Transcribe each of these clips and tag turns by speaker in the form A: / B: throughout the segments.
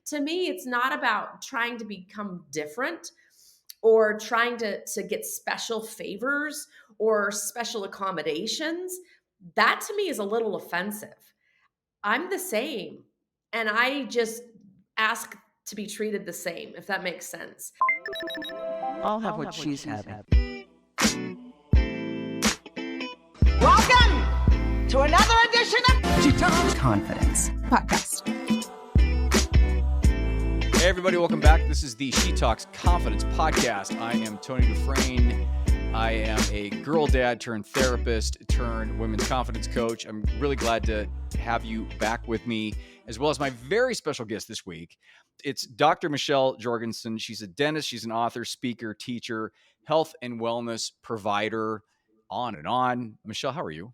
A: To me, it's not about trying to become different or trying to get special favors or special accommodations. That to me is a little offensive. I'm the same, and I just ask to be treated the same, if that makes sense.
B: I'll have what she's having.
C: Welcome to another edition of
B: She Talks Confidence
C: Podcast.
D: Hey everybody, welcome back. This is the She Talks Confidence Podcast. I am Tony Dufresne. I am a girl dad turned therapist turned women's confidence coach. I'm really glad to have you back with me, as well as my very special guest this week. It's Dr. Michelle Jorgensen. She's a dentist. She's an author, speaker, teacher, health and wellness provider, on and on. Michelle, how are you?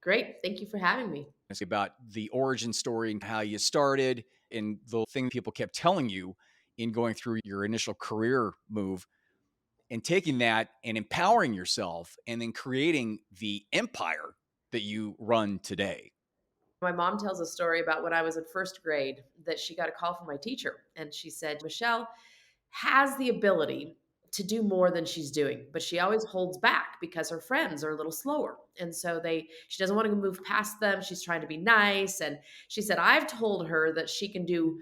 A: Great. Thank you for having me.
D: It's about the origin story and how you started and the thing people kept telling you in going through your initial career move and taking that and empowering yourself and then creating the empire that you run today.
A: My mom tells a story about when I was in first grade that she got a call from my teacher, and she said, Michelle has the ability to do more than she's doing, but she always holds back because her friends are a little slower. And so she doesn't want to move past them. She's trying to be nice. And she said, I've told her that she can do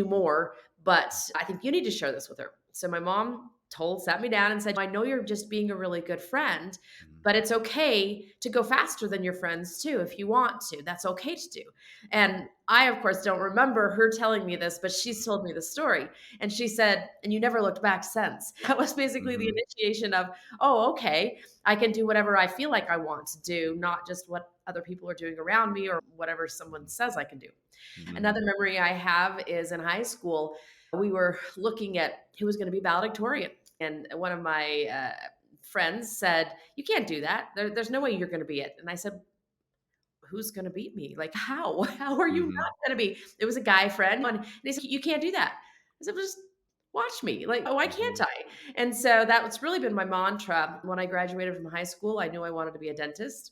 A: more, but I think you need to share this with her. So my mom sat me down and said, I know you're just being a really good friend, but it's okay to go faster than your friends too. If you want to, that's okay to do. And I, of course, don't remember her telling me this, but she's told me the story. And she said, and you never looked back since. That was basically the initiation of, oh, okay, I can do whatever I feel like I want to do, not just what other people are doing around me or whatever someone says I can do. Another memory I have is in high school, we were looking at who was going to be valedictorian. And one of my friends said, you can't do that. There's no way you're going to be it. And I said, who's going to beat me? Like, how are you not going to be? It was a guy friend. And he said, you can't do that. I said, well, just watch me. Like, why can't I? And so that's really been my mantra. When I graduated from high school, I knew I wanted to be a dentist.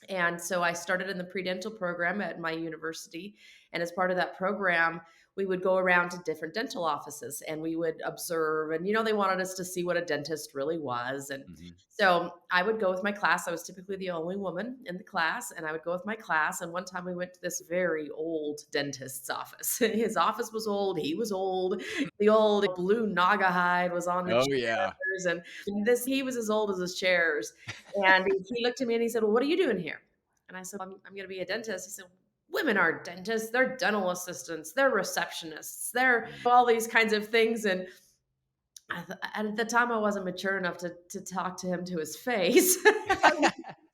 A: And so I started in the pre-dental program at my university. And as part of that program, we would go around to different dental offices and we would observe. And, they wanted us to see what a dentist really was. And so I would go with my class. I was typically the only woman in the class. And I would go with my class. And one time we went to this very old dentist's office. His office was old. He was old. The old blue naga hide was on the chairs. And he was as old as his chairs. And he looked at me and he said, well, what are you doing here? And I said, I'm going to be a dentist. He said, women aren't dentists. They're dental assistants. They're receptionists. They're all these kinds of things. And at the time, I wasn't mature enough to talk to him to his face.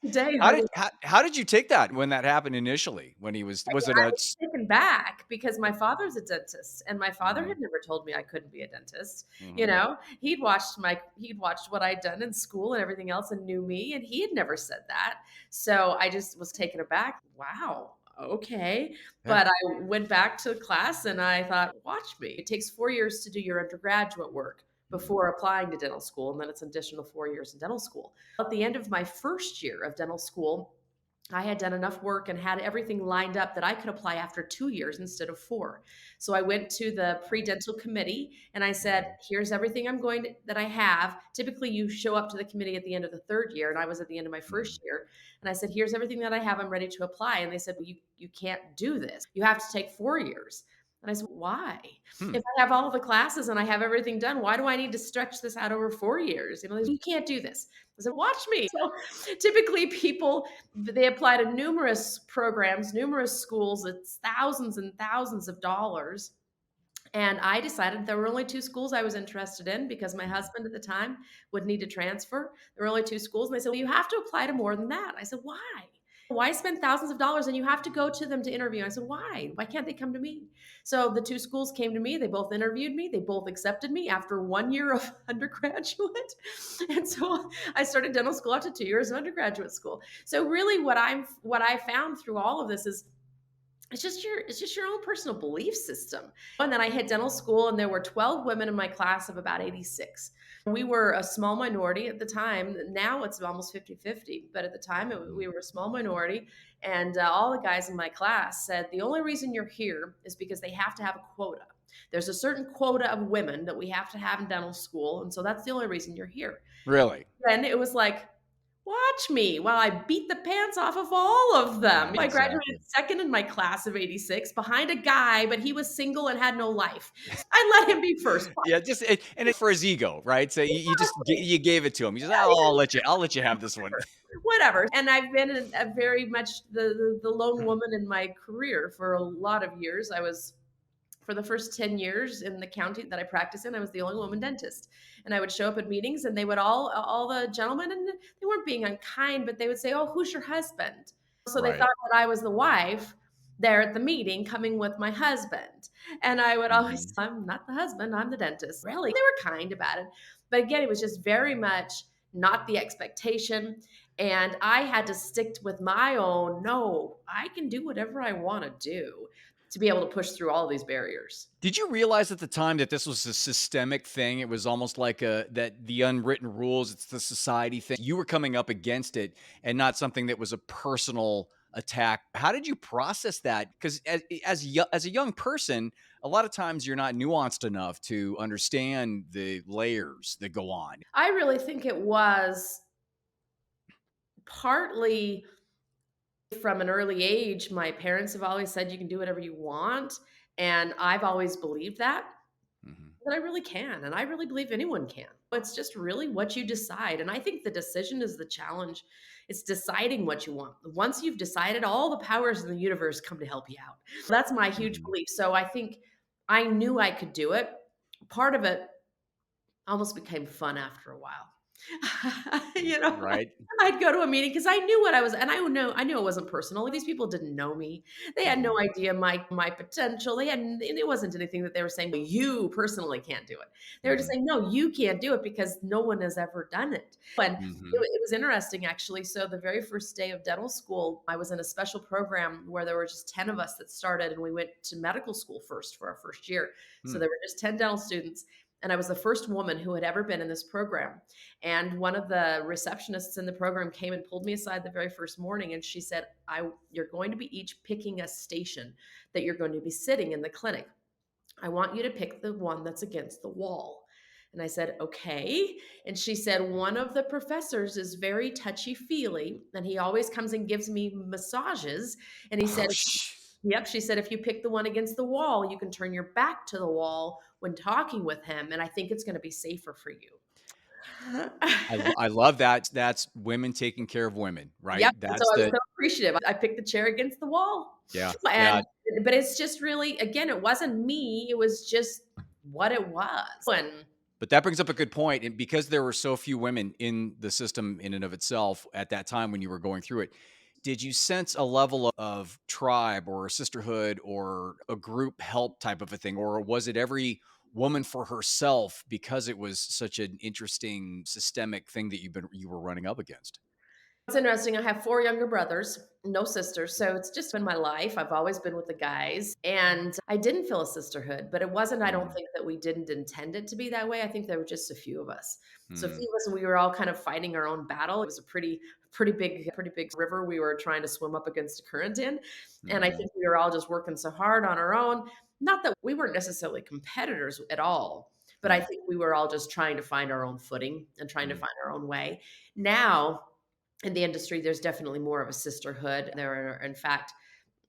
A: Today,
D: how did you take that when that happened initially? When he was it
A: I was taken back because my father's a dentist, and my father had never told me I couldn't be a dentist. He'd watched what I'd done in school and everything else, and knew me, and he had never said that. So I just was taken aback. Wow. Okay. But I went back to class and I thought, watch me. It takes 4 years to do your undergraduate work before applying to dental school. And then it's an additional 4 years in dental school. At the end of my first year of dental school, I had done enough work and had everything lined up that I could apply after 2 years instead of 4. So I went to the pre-dental committee and I said, here's everything that I have. Typically you show up to the committee at the end of the third year. And I was at the end of my first year. And I said, here's everything that I have. I'm ready to apply. And they said, well, you can't do this. You have to take 4 years. And I said, why? If I have all the classes and I have everything done, why do I need to stretch this out over 4 years? You can't do this. I said, watch me. So typically people, they apply to numerous programs, numerous schools. It's thousands and thousands of dollars. And I decided there were only 2 schools I was interested in because my husband at the time would need to transfer. There were only 2 schools. And they said, well, you have to apply to more than that. I said, why? Why spend thousands of dollars and you have to go to them to interview? I said, why? Why can't they come to me? So the 2 schools came to me. They both interviewed me. They both accepted me after 1 year of undergraduate. And so I started dental school after 2 years of undergraduate school. So really what I found through all of this is it's just your own personal belief system. And then I hit dental school, and there were 12 women in my class of about 86. We were a small minority at the time. Now it's almost 50-50, but at the time
D: Mhm.
A: we were a small minority. And all the guys in my class said the only reason you're here is because they have to have a quota. There's a certain quota of women that we have to have in dental school, and so that's the only reason you're here.
D: Really?
A: Then it was like, watch me while I beat the pants off of all of them. I
D: Exactly.
A: graduated second in my class of 86 behind a guy, but he was single and had no life. I let him be first.
D: Yeah, just and it's for his ego, right? So you just you gave it to him. You just, oh, I'll let you have this one.
A: Whatever. And I've been a very much the lone woman in my career for a lot of years. I was for the first 10 years in the county that I practiced in, I was the only woman dentist. And I would show up at meetings, and they would all the gentlemen, and they weren't being unkind, but they would say, "Oh, who's your husband?" So they
D: Right.
A: thought that I was the wife there at the meeting coming with my husband. And I would always,
D: Mhm.
A: I'm not the husband, I'm the dentist. Really? They were kind about it. But again, it was just very much not the expectation. And I had to stick with my own, no, I can do whatever I want to do to be able to push through all these barriers.
D: Did you realize at the time that this was a systemic thing? It was almost like that the unwritten rules, it's the society thing. You were coming up against it and not something that was a personal attack. How did you process that? Because as a young person, a lot of times you're not nuanced enough to understand the layers that go on.
A: I really think it was partly from an early age. My parents have always said you can do whatever you want. And I've always believed that.
D: Mhm.
A: That I really can, and I really believe anyone can. It's just really what you decide, and I think the decision is the challenge. It's deciding what you want. Once you've decided, all the powers in the universe come to help you out. That's my huge
D: Mhm.
A: belief. So I think I knew I could do it. Part of it almost became fun after a while. You know,
D: Right?
A: I'd go to a meeting because I knew what I was, and I knew it wasn't personal. These people didn't know me. They had no
D: Mhm.
A: idea my potential. It wasn't anything that they were saying, "Well, you personally can't do it." They were just
D: Mhm.
A: saying, "No, you can't do it because no one has ever done it." And
D: Mhm.
A: it was interesting actually. So the very first day of dental school, I was in a special program where there were just 10 of us that started, and we went to medical school first for our first year. So
D: Hmm.
A: there were just 10 dental students, and I was the first woman who had ever been in this program. And one of the receptionists in the program came and pulled me aside the very first morning, and she said, You're going to be each picking a station that you're going to be sitting in the clinic. I want you to pick the one that's against the wall." And I said, "Okay." And she said, "One of the professors is very touchy feely, and he always comes and gives me massages." And he
D: Oh,
A: said, "Yep." She said, "If you pick the one against the wall, you can turn your back to the wall when talking with him. And I think it's going to be safer for you."
D: I love that. That's women taking care of women, right?
A: Yep, and so
D: That's
A: I was
D: the
A: so appreciative. I picked the chair against the wall.
D: yeah, yeah.
A: And but it's just really, again, it wasn't me, it was just what it was. And
D: But that brings up a good point, and because there were so few women in the system in and of itself at that time when you were going through it, did you sense a level of tribe or a sisterhood or a group help type of a thing, or was it every woman for herself because it was such an interesting systemic thing that you were running up against?
A: it's interesting, I have 4 younger brothers, no sisters, so it's just been my life. I've always been with the guys, and I didn't feel a sisterhood, but it wasn't, I don't
D: Mm,
A: think that we didn't intend it to be that way. I think there were just a few of us. So a
D: mm,
A: few of us, and we were all kind of fighting our own battle. It was a pretty big river we were trying to swim up against a current in, and I
D: mhm,
A: think we were all just working so hard on our own. Not that we weren't necessarily competitors at all, but I
D: mm,
A: think we were all just trying to find our own footing and trying to
D: mm.
A: find our own way. Now in the industry, there's definitely more of a sisterhood. There are, in fact,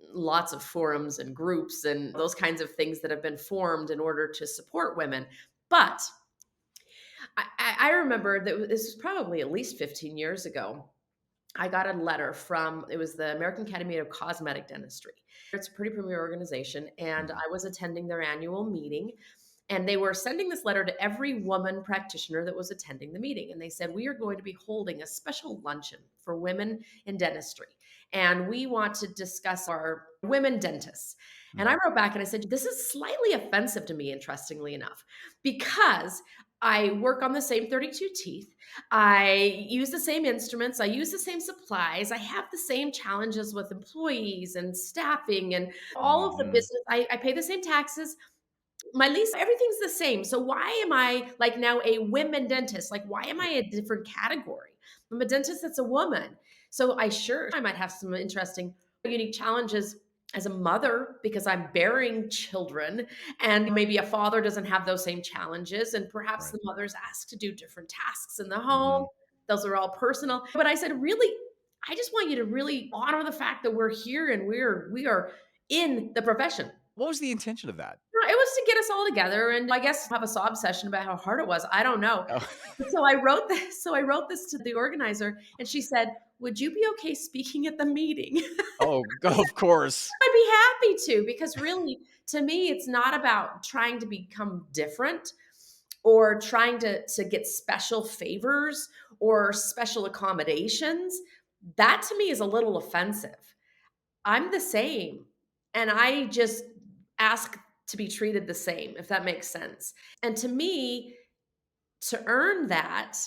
A: lots of forums and groups and those kinds of things that have been formed in order to support women. But I remember that this was probably at least 15 years ago. I got a letter from, it was the American Academy of Cosmetic Dentistry. It's a pretty premier organization, and
D: Mhm,
A: I was attending their annual meeting. And they were sending this letter to every woman practitioner that was attending the meeting. And they said, "We are going to be holding a special luncheon for women in dentistry. And we want to discuss our women dentists." And I
D: mhm,
A: wrote back and I said, "This is slightly offensive to me, interestingly enough, because I work on the same 32 teeth. I use the same instruments. I use the same supplies. I have the same challenges with employees and staffing and all of the
D: Hmm.
A: business. I pay the same taxes. My lease, everything's the same. So why am I like now a women dentist? Like, why am I a different category? I'm a dentist that's a woman. So I might have some interesting, unique challenges as a mother because I'm bearing children, and maybe a father doesn't have those same challenges. And perhaps
D: Right.
A: the mother's asked to do different tasks in the
D: Hmm.
A: home. Those are all personal. But I said, really, I just want you to really honor the fact that we're here and we are in the profession.
D: What was the intention of that?
A: No, it was to get us all together and I guess have a sob session about how hard it was. I don't know.
D: Oh,
A: So I wrote this to the organizer and she said, "Would you be okay speaking at the meeting?"
D: oh, of course.
A: I'd be happy to because really to me it's not about trying to become different or trying to get special favors or special accommodations. That to me is a little offensive. I'm the same, and I just ask to be treated the same, if that makes sense. And to me, to earn that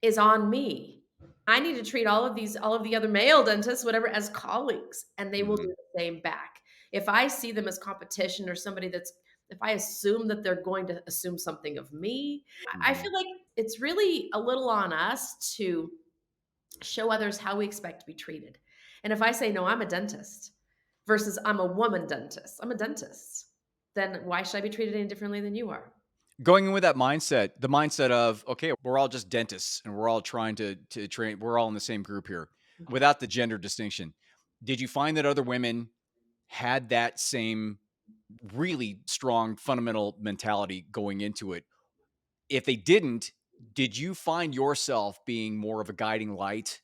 A: is on me. I need to treat all of the other male dentists, whatever, as colleagues, and they will do
D: Hmm.
A: the same back. If I see them as competition or somebody that's if I assume that they're going to assume something of me, I
D: Hmm.
A: feel like it's really a little on us to show others how we expect to be treated. And if I say, no, I'm a dentist versus I'm a woman dentist, I'm a dentist, then why should I be treated any differently than you are?
D: Going in with that mindset, the mindset of, okay, we're all just dentists and we're all trying to train, we're all in the same group here without the gender distinction. Did you find that other women had that same really strong fundamental mentality going into it? If they didn't, did you find yourself being more of a guiding light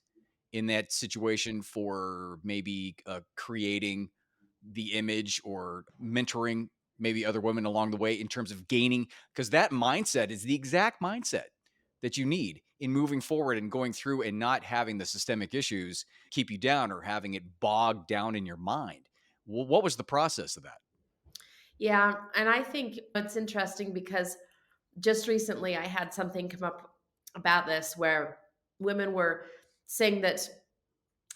D: in that situation for maybe creating the image or mentoring maybe other women along the way in terms of gaining? Because that mindset is the exact mindset that you need in moving forward and going through and not having the systemic issues keep you down or having it bogged down in your mind. What was the process of that?
A: Yeah. And I think it's interesting because just recently I had something come up about this where women were saying that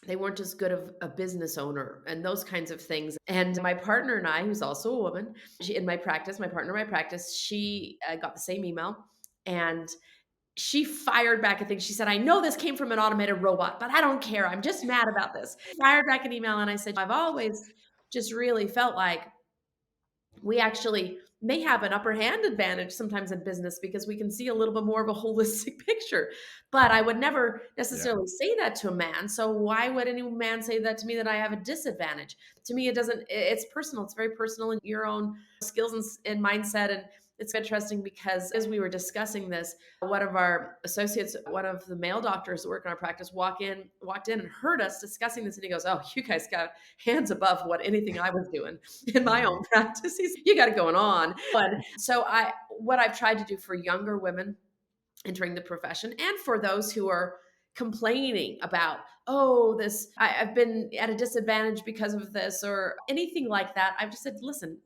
A: they weren't as good of a business owner and those kinds of things. And my partner and I, who's also a woman, in my practice, my partner in my practice, she got the same email and she fired back a thing. She said, "I know this came from an automated robot, but I don't care. I'm just mad about this." Fired back an email and I said, "I've always just really felt like we actually may have an upper hand advantage sometimes in business because we can see a little bit more of a holistic picture. But I would never
D: Yeah.
A: necessarily say that to a man. So why would any man say that to me that I have a disadvantage? To me, it doesn't, it's personal. It's very personal in your own skills and mindset. And it's interesting because as we were discussing this, one of our associates, one of the male doctors that work in our practice, walked in and heard us discussing this. And he goes, "Oh, you guys got hands above what anything I was doing in my
D: Mhm.
A: own practice. You got it going on." But so what I've tried to do for younger women entering the profession and for those who are complaining about, oh, I've been at a disadvantage because of this or anything like that. I've just said, listen,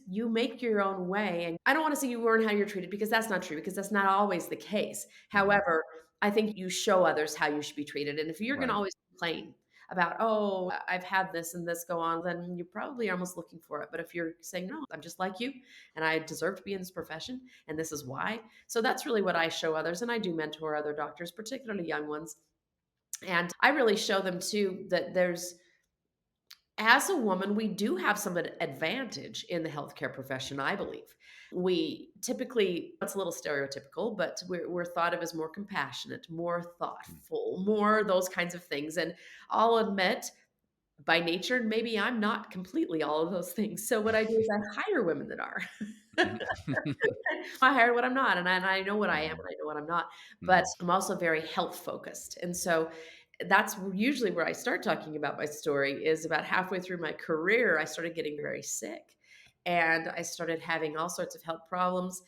A: you make your own way. And I don't want to say you learn how you're treated because that's not true, because that's not always the case.
D: Mhm.
A: However, I think you show others how you should be treated. And if you're going to
D: Right.
A: always complain about, oh, I've had this and this go on, then you probably are almost looking for it. But if you're saying, no, I'm just like you and I deserve to be in this profession and this is why. So that's really what I show others. And I do mentor other doctors, particularly young ones. And I really show them too that as a woman, we do have some advantage in the healthcare profession, I believe. We typically, it's a little stereotypical, but we're thought of as more compassionate, more
D: Mm.
A: thoughtful, more those kinds of things. And I'll admit, by nature, maybe I'm not completely all of those things. So what I do is I hire women that are. I hire what I'm not, and I know what I am,
D: Mhm.
A: and I know what I'm not. But
D: Mhm.
A: I'm also very health focused, and so that's usually where I start talking about my story. Is about halfway through my career, I started getting very sick, and I started having all sorts of health problems.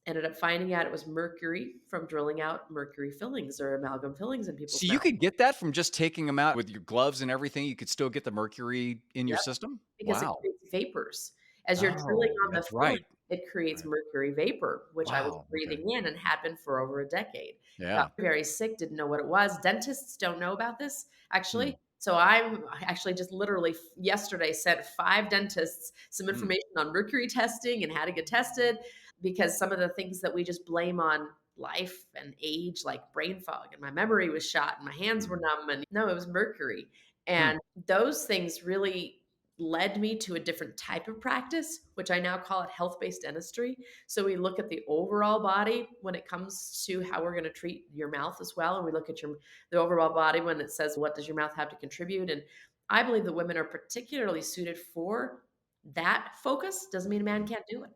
A: Ended up finding out it was mercury from drilling out mercury fillings or amalgam fillings in
D: So
A: people's
D: you
A: mouths.
D: could get that from just taking them out with your gloves and everything, you could still get the mercury in your
A: Yep,
D: system?
A: because it
D: Wow.
A: creates vapors as you're drilling
D: Oh,
A: on the
D: that's
A: filling.
D: right.
A: it creates
D: Right.
A: mercury vapor, which I was
D: Wow. Okay.
A: breathing in and had been for over a decade. Got
D: Yeah.
A: very sick, didn't know what it was. Dentists don't know about this,
D: Hmm.
A: actually. So I actually just literally yesterday sent 5 dentists some
D: Hmm.
A: information on mercury testing and how to get tested, because some of the things that we just blame on life and age, like brain fog, and my memory was shot and my hands were
D: Hmm.
A: numb, and no, it was mercury.
D: Hmm.
A: And those things really led me to a different type of practice, which I now call it health-based dentistry. So we look at the overall body when it comes to how we're going to treat your mouth as well, and we look at your the overall body when it says what does your mouth have to contribute. And I believe that women are particularly suited for that focus. Doesn't mean a man can't do it,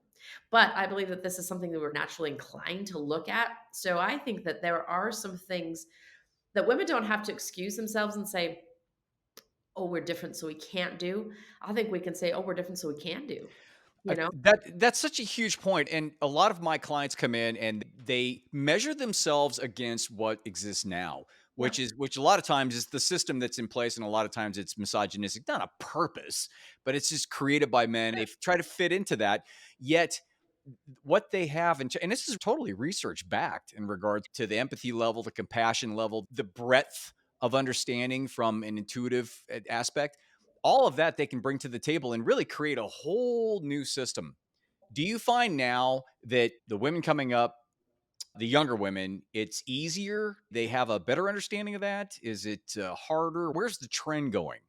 A: but I believe that this is something that we're naturally inclined to look at. So I think that there are some things that women don't have to excuse themselves and say, "Oh, we're different, so we can't do." I think we can say, "Oh, we're different, so we can do." You know?
D: That's such a huge point, and a lot of my clients come in and they measure themselves against what exists now,
A: Yeah.
D: which a lot of times is the system that's in place, and a lot of times it's misogynistic, not on purpose, but it's just created by men. They try to fit into that, yet what they have, and this is totally research backed in regards to the empathy level, the compassion level, the breadth of understanding from an intuitive aspect, all of that they can bring to the table and really create a whole new system. Do you find now that the women coming up, the younger women, it's easier? They have a better understanding of that? Is it harder? Where's the trend going?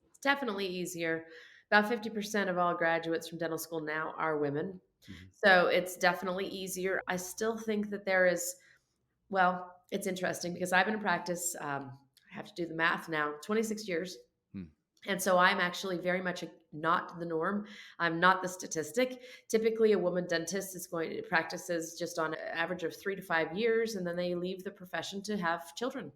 A: It's definitely easier. About 50% of all graduates from dental school now are women.
D: Mhm.
A: So it's definitely easier. I still think that there is, well, it's interesting because I've been in practice, I have to do the math now, 26 years.
D: Hmm.
A: And so I'm actually very much not the norm. I'm not the statistic. Typically, a woman dentist is going to practices just on an average of 3 to 5 years, and then they leave the profession to have children.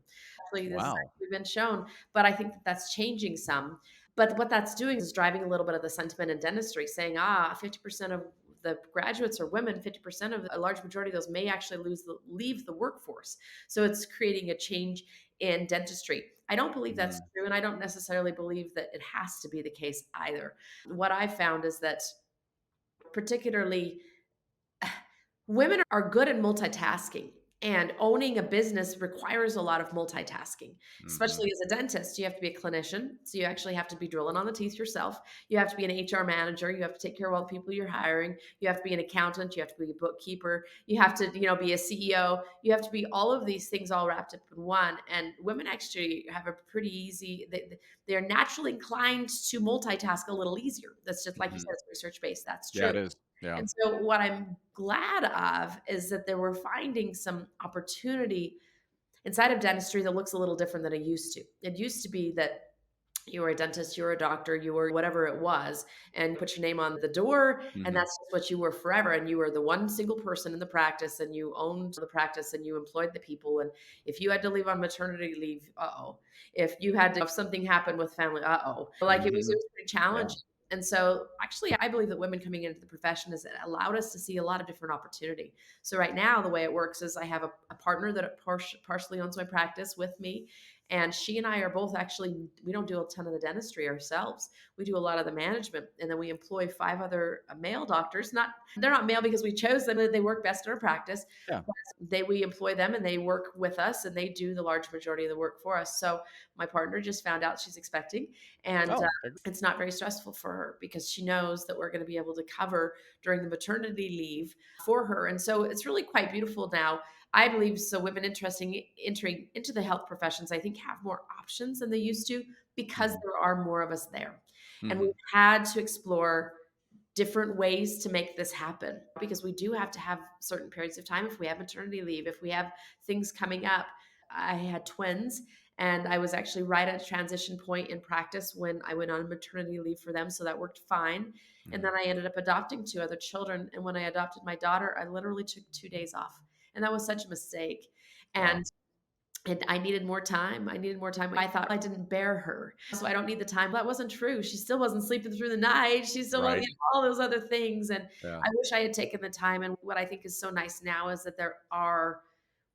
A: Actually, this has
D: Wow.
A: actually been shown, but I think that that's changing some. But what that's doing is driving a little bit of the sentiment in dentistry, saying, 50% of the graduates are women, 50% of a large majority of those may actually leave the workforce. So it's creating a change in dentistry. I don't believe that's
D: Mhm.
A: true, and I don't necessarily believe that it has to be the case either. What I found is that particularly women are good at multitasking, and owning a business requires a lot of multitasking,
D: Mhm.
A: especially as a dentist. You have to be a clinician, so you actually have to be drilling on the teeth yourself. You have to be an HR manager. You have to take care of all the people you're hiring. You have to be an accountant. You have to be a bookkeeper. You have to, be a CEO. You have to be all of these things all wrapped up in one. And women actually have a pretty easy. They're naturally inclined to multitask a little easier. That's just like you
D: Mhm.
A: said, it's research based. That's
D: Yeah,
A: true.
D: it is. Yeah.
A: And so what I'm glad of is that they were finding some opportunity inside of dentistry that looks a little different than it used to. It used to be that you were a dentist, you were a doctor, you were whatever it was, and put your name on the door, and
D: Mhm.
A: that's just what you were forever. And you were the one single person in the practice, and you owned the practice, and you employed the people. And if you had to leave on maternity leave, if you had to, if something happened with family, like it
D: Mhm.
A: was pretty
D: Yeah.
A: challenging. And so, actually, I believe that women coming into the profession has allowed us to see a lot of different opportunity. So, right now, the way it works is I have a partner that partially owns my practice with me, and she and I are both actually, we don't do a ton of the dentistry ourselves. We do a lot of the management. And then we employ 5 other male doctors. They're not male because we chose them, they work best in our practice.
D: Yeah.
A: We employ them and they work with us and they do the large majority of the work for us. So my partner just found out she's expecting, and
D: Oh, okay.
A: it's not very stressful for her because she knows that we're going to be able to cover during the maternity leave for her. And so it's really quite beautiful now. I believe so. Women interesting entering into the health professions, I think, have more options than they used to because
D: Mhm.
A: there are more of us there, and we've
D: Mhm.
A: had to explore different ways to make this happen because we do have to have certain periods of time. If we have maternity leave, if we have things coming up, I had twins, and I was actually right at a transition point in practice when I went on maternity leave for them, so that worked fine. And
D: Mhm.
A: then I ended up adopting 2 other children, and when I adopted my daughter, I literally took 2 days off, and that was such a mistake.
D: Wow.
A: And I needed more time. I needed more time. I thought I didn't bear her, so I don't need the time. That wasn't true. She still wasn't sleeping through the night. She still wasn't
D: Right.
A: getting all those other things. And
D: Yeah.
A: I wish I had taken the time. And what I think is so nice now is that there are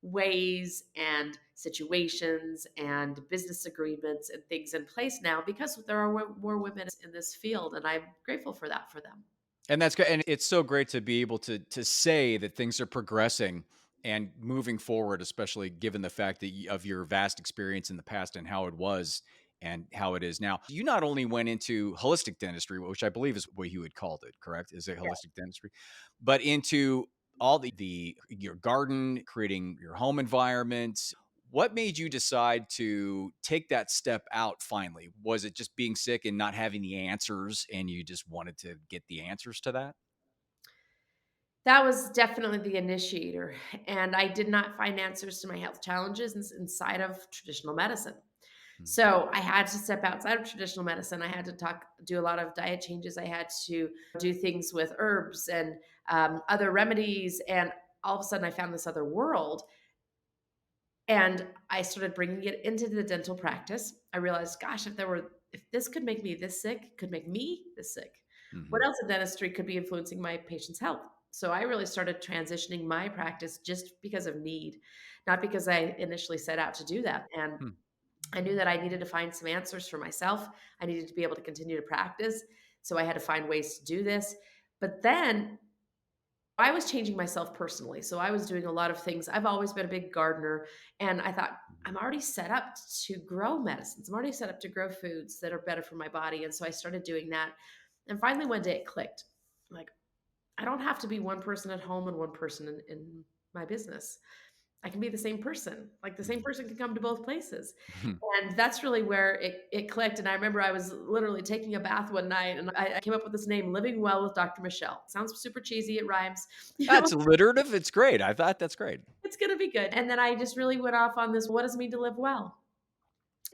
A: ways and situations and business agreements and things in place now because there are more women in this field. And I'm grateful for that for them.
D: And that's good. And it's so great to be able to say that things are progressing and moving forward, especially given the fact that of your vast experience in the past and how it was and how it is now. You not only went into holistic dentistry, which I believe is what you had called it, correct? Is it holistic dentistry? But into all the your garden, creating your home environment. What made you decide to take that step out finally? Was it just being sick and not having the answers and you just wanted to get the answers to that?
A: That was definitely the initiator, and I did not find answers to my health challenges inside of traditional medicine.
D: Mm,
A: So I had to step outside of traditional medicine. I had to do a lot of diet changes. I had to do things with herbs and other remedies. And all of a sudden, I found this other world. And I started bringing it into the dental practice. I realized, gosh, if this could make me this sick, it could make me this sick. What
D: mhm,
A: else in dentistry could be influencing my patient's health? So I really started transitioning my practice just because of need, not because I initially set out to do that. And
D: hmm,
A: I knew that I needed to find some answers for myself. I needed to be able to continue to practice. So I had to find ways to do this. But then I was changing myself personally. So I was doing a lot of things. I've always been a big gardener. And I thought,
D: mhm,
A: I'm already set up to grow medicines. I'm already set up to grow foods that are better for my body. And so I started doing that. And finally, one day it clicked. I'm like, I don't have to be one person at home and one person in my business. I can be the same person. Like the same
D: mhm,
A: person can come to both places.
D: mhm.
A: And that's really where it clicked. And I remember I was literally taking a bath one night and I came up with this name, Living Well with Dr. Michelle. Sounds super cheesy. It rhymes. You know,
D: That's alliterative. It's great. I thought that's great.
A: it's going to be good. And then I just really went off on this, what does it mean to live well?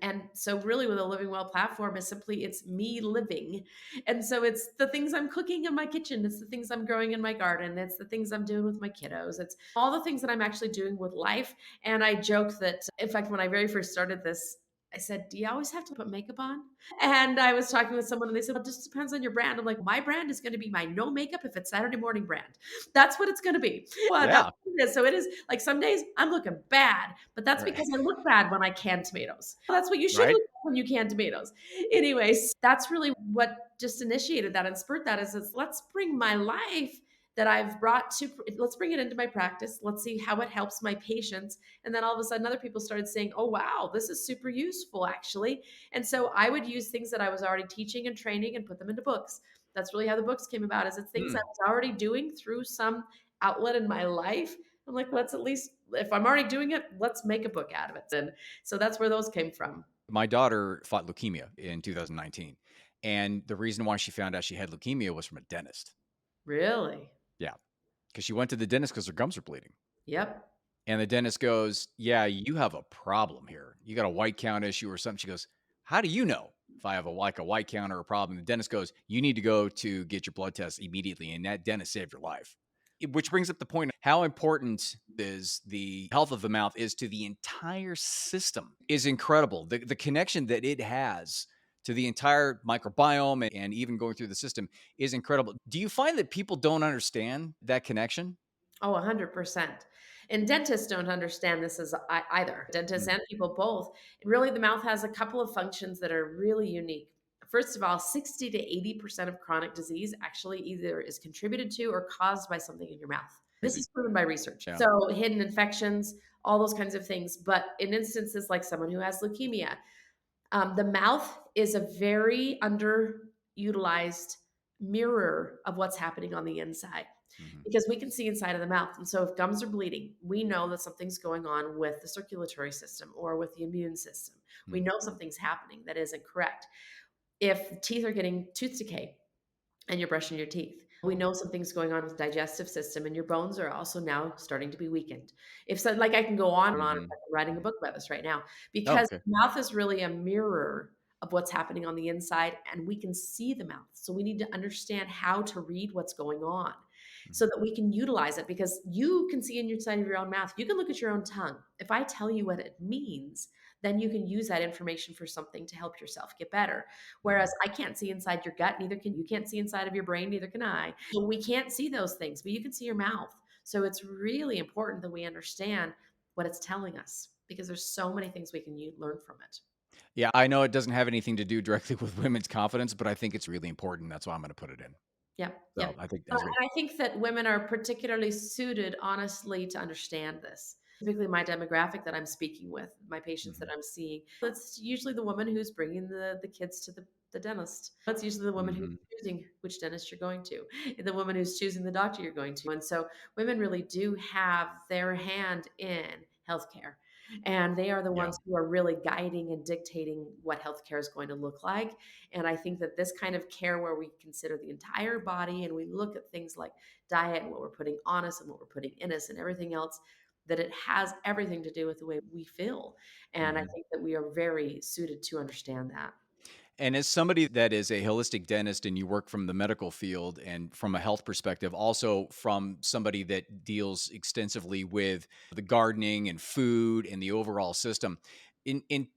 A: And so really with a living well platform is simply it's me living. And so it's the things I'm cooking in my kitchen, it's the things I'm growing in my garden, it's the things I'm doing with my kiddos, it's all the things that I'm actually doing with life. And I joked that, in fact, when I very first started this, I said, do you always have to put makeup on? And I was talking with someone and they said, well, it just depends on your brand. I'm like, my brand is going to be my no makeup if it's Saturday morning brand. That's what it's going to be. Well, that's
D: Yeah.
A: what it is. So it is like some days I'm looking bad, but that's
D: Right.
A: because I look bad when I can tomatoes. That's what you should
D: Right.
A: look like when you can tomatoes. Anyways, that's really what just initiated that and spurred that is let's bring my life that I've brought to let's bring it into my practice. Let's see how it helps my patients. And then all of a sudden other people started saying, "Oh wow, this is super useful actually." And so I would use things that I was already teaching and training and put them into books. That's really how the books came about is it's things I
D: Hmm.
A: was already doing through some outlet in my life. I'm like, let's at least if I'm already doing it, let's make a book out of it. And so that's where those came from.
D: My daughter fought leukemia in 2019. And the reason why she found out she had leukemia was from a dentist.
A: Really?
D: Yeah. Because she went to the dentist because her gums were bleeding.
A: Yep.
D: And the dentist goes, yeah, you have a problem here. You got a white count issue or something. She goes, how do you know if I have a white count or a problem? The dentist goes, you need to go to get your blood test immediately. And that dentist saved your life. Which brings up the point, how important is the health of the mouth is to the entire system is incredible. The connection that it has to the entire microbiome and even going through the system is incredible. Do you find that people don't understand that connection?
A: Oh, 100%. And dentists don't understand this as either. Dentists
D: Mm,
A: and people both. Really, the mouth has a couple of functions that are really unique. First of all, 60 to 80% of chronic disease actually either is contributed to or caused by something in your mouth. This
D: crazy.
A: is proven by research.
D: Yeah.
A: So, hidden infections, all those kinds of things. But in instances like someone who has leukemia, the mouth is a very underutilized mirror of what's happening on the inside
D: Mhm,
A: because we can see inside of the mouth. And so if gums are bleeding, we know that something's going on with the circulatory system or with the immune system. We
D: mm,
A: know something's happening that isn't correct. If teeth are getting tooth decay, and you're brushing your teeth. We know something's going on with digestive system and your bones are also now starting to be weakened. If so, like I can go on and on. In
D: mhm.
A: fact, I'm writing a book about this right now
D: Oh,
A: because
D: okay.
A: the mouth is really a mirror of what's happening on the inside and we can see the mouth. So we need to understand how to read what's going on so
D: Mhm,
A: that we can utilize it because you can see in your side of your own mouth. You can look at your own tongue. If I tell you what it means, then you can use that information for something to help yourself get better.
D: mhm.
A: Whereas I can't see inside your gut, neither can you can't see inside of your brain, neither can I. So we can't see those things, but you can see your mouth. So it's really important that we understand what it's telling us because there's so many things we can learn from it.
D: Yeah, I know it doesn't have anything to do directly with women's confidence, but I think it's really important. That's why I'm gonna put it in.
A: Yep,
D: So
A: yep.
D: I think
A: And
D: that's great.
A: I think that women are particularly suited, honestly, to understand this. Typically, my demographic that I'm speaking with, my patients that
D: Mhm.
A: I'm seeing, it's usually the woman who's bringing the kids to the dentist. It's usually the woman who's
D: Mhm.
A: choosing which dentist you're going to, the woman who's choosing the doctor you're going to. And so women really do have their hand in healthcare. And they are the
D: Yeah.
A: ones who are really guiding and dictating what healthcare is going to look like. And I think that this kind of care where we consider the entire body and we look at things like diet and what we're putting on us and what we're putting in us and everything else, that it has everything to do with the way we feel. And I
D: Mhm.
A: think that we are very suited to understand that.
D: And as somebody that is a holistic dentist and you work from the medical field and from a health perspective, also from somebody that deals extensively with the gardening and food and the overall system, in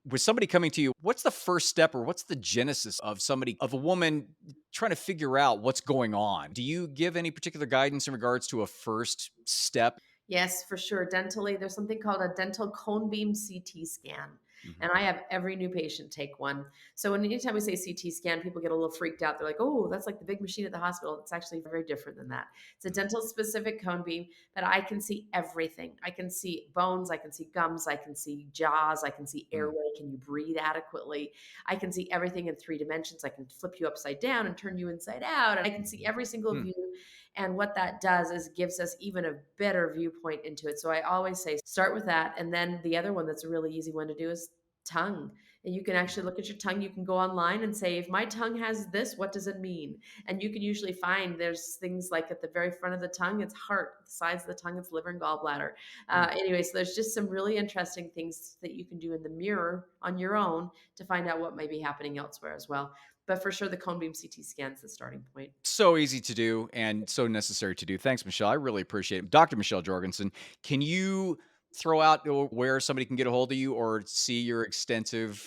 D: with somebody coming to you, what's the first step or what's the genesis of somebody of a woman trying to figure out what's going on? Do you give any particular guidance in regards to a first step?
A: Yes, for sure. Dentally, there's something called a dental cone beam CT scan.
D: Mhm.
A: And I have every new patient take one. So anytime we say CT scan, people get a little freaked out. They're like, oh, that's like the big machine at the hospital. It's actually very different than that. It's a
D: Mhm.
A: dental specific cone beam that I can see everything. I can see bones, I can see gums, I can see jaws, I can see
D: Mm.
A: airway. Can you breathe adequately? I can see everything in 3 dimensions. I can flip you upside down and turn you inside out. And I can see every single
D: Mm.
A: view, and what that does is gives us even a better viewpoint into it. So I always say start with that. And then the other one that's a really easy one to do is tongue. And you can actually look at your tongue. You can go online and say, if my tongue has this, what does it mean? And you can usually find there's things like at the very front of the tongue, it's heart, the sides of the tongue, it's liver and gallbladder.
D: Mm.
A: Anyway, so there's just some really interesting things that you can do in the mirror on your own to find out what may be happening elsewhere as well. But for sure, the cone beam CT scan is the starting point.
D: So easy to do and so necessary to do. Thanks, Michelle. I really appreciate it. Dr. Michelle Jorgensen, can you throw out where somebody can get a hold of you or see your extensive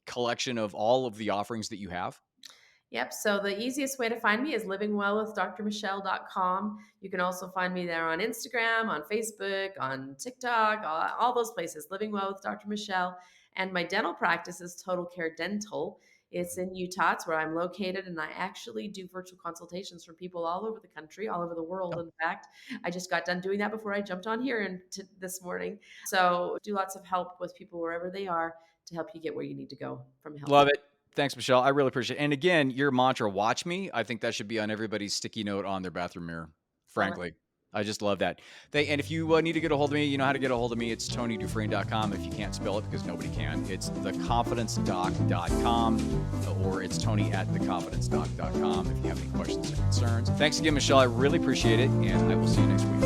D: collection of all of the offerings that you have?
A: Yep. So the easiest way to find me is livingwellwithdrmichelle.com. You can also find me there on Instagram, on Facebook, on TikTok, all those places, Living Well with Dr. Michelle. And my dental practice is Total Care Dental. It's in Utah. It's where I'm located. And I actually do virtual consultations for people all over the country, all over the world.
D: Oh,
A: In fact, I just got done doing that before I jumped on here this morning. So do lots of help with people wherever they are to help you get where you need to go from a health.
D: love it. Thanks, Michelle. I really appreciate it. And again, your mantra, watch me, I think that should be on everybody's sticky note on their bathroom mirror,
A: Love it.
D: frankly. I just love that. And if you need to get a hold of me, you know how to get a hold of me. It's TonyDufresne.com. If you can't spell it, because nobody can, it's theconfidencedoc.com or it's Tony@theconfidencedoc.com if you have any questions or concerns. Thanks again, Michelle. I really appreciate it. And I will see you next week.